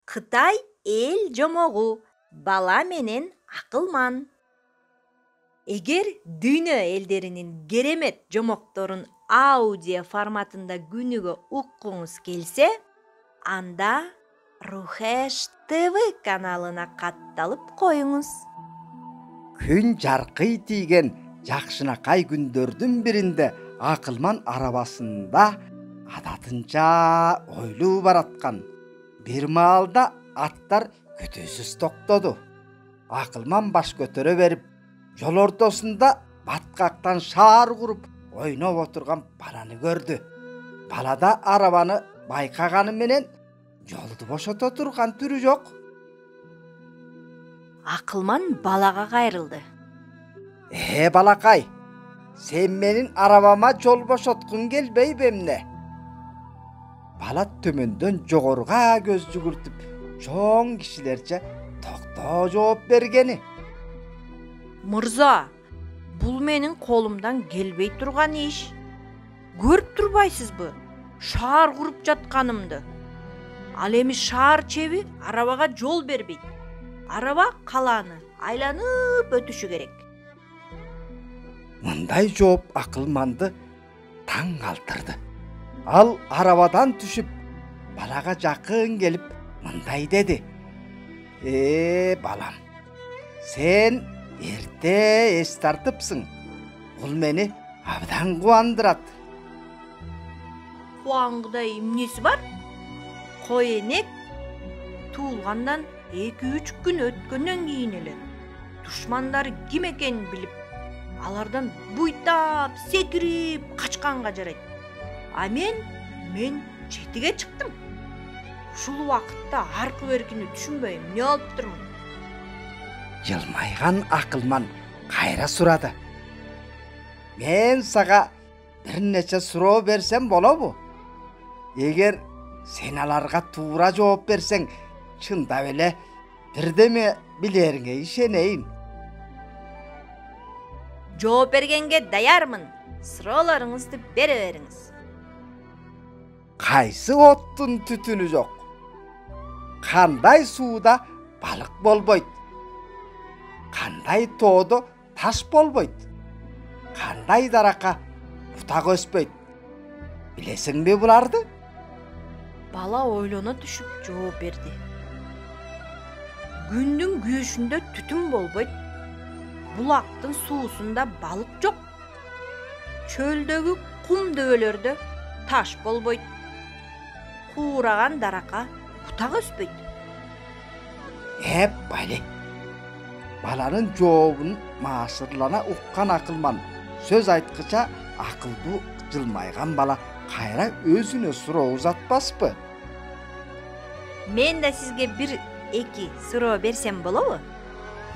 Кытай эл жомогу, бала менен акылман. Эгер дүйнө элдеринин керемет жомокторун аудио форматында күнүгө уккуңуз келсе, анда Рухеш ТВ каналына катталып коюңуз. Күн жаркый тийген жакшынакай күндөрдүн биринде акылман арабасында адатынча ойлуу бараткан. Бир маалда аттар күтүүсүз токтоду. Акылман баш көтөрө берип, жол ортосунда баткактан шаар куруп ойноп отурган баланы көрдү. Балада арабаны байкаганы менен жолду бошото турган түрү жок. Акылман балага кайрылды. Балакай, сен менин арабама жол бошоткун келбейби эмне? Бала төмөндөн жогоруга көз жүгүртүп, чоң кишилерче токтоо жооп бергени. Мырза, бул менин колумдан келбей турган иш. Көрүп турбайсызбы? Шаар куруп жатканымды. Ал эми шаар чеби арабага жол бербейт. Араба калааны айланып өтүшү керек. Мындай жооп акылманды таң калтырды. Ал арабадан түшүп, балага жакын келип, мындай деди. Балам, сен эрте эс тартыпсың. Бул мени абдан кубандырат. Кубангыдай эмнеси бар? Кой энек туулгандан 2-3 күн өткөндөн кийин эле душмандары ким экенин билип, алардан буйтап, секирип качканга жарайт. А мен четиге чыктым. Ушул убакытта аркы беркини түшүнбөй эмне болуптурмун? Жылмайган акылман кайра сурады. Мен сага бир нече суроо берсем болобу? Эгер сен аларга туура жооп берсең, чындап эле бирдеме билериңе ишенейин. Жооп бергенге даярмын. Суроолоруңузду бере бериңиз. Кайсы оттун түтүнү жок? Кандай сууда балык болбойт? Кандай тоодо таш болбойт? Кандай даракка бутак өспөйт? Билесиңби буларды? Бала ойлоно түшүп жооп берди. Күндүн күйүшүндө түтүн болбойт. Булактын суусунда балык жок. Чөлдөгү кум дөбөлөрдө таш болбойт. Куураган даракка бутак өспөйт. Бали. Баланын жообун маасырлана уккан акылман сөз айткыча акылдуу жылмайган бала кайра өзүнө суроо узатпаспы? Мен да сизге 1-2 суроо берсем болобу?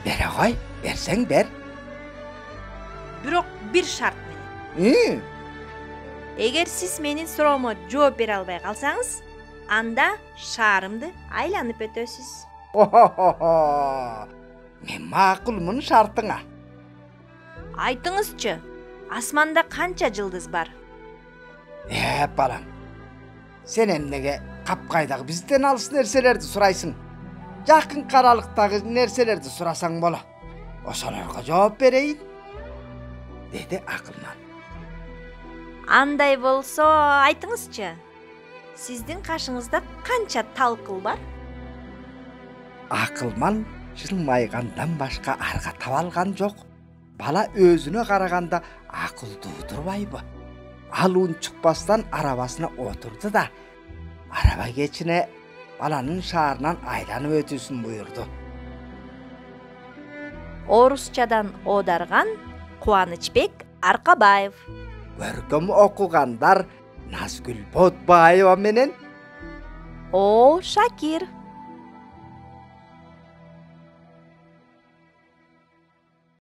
Бере кой, берсең бер. Бирок бир шарт менен. Эгер сиз менин суроомо жооп бере албай калсаңыз, анда шаарымды айланып өтөсүз. Мен макулмун шартыңа. Айтыңызчы, асманда канча жылдыз бар? Балам, сен эмнеге капкайдагы бизден алыс нерселерди сурайсың? Жакын каралыктагы нерселерди сурасаң боло. Ошолорго жооп берейин, деди акылман. Андай болсо, айтыңызчы, сиздин кашыңызда канча талкыл бар? Акылман жылмайгандан башка арга таба алган жок. Бала өзүнө караганда акылдуу турбайбы? Ал унчукпастан арабасына отурду да, араба кечине баланын шаарынан айланып өтүүсүн буйрду. Орусчадан оодарган Кубанычбек Аркабаев. Көркөм окугандар Назгүл Ботбаева менен О Шакир.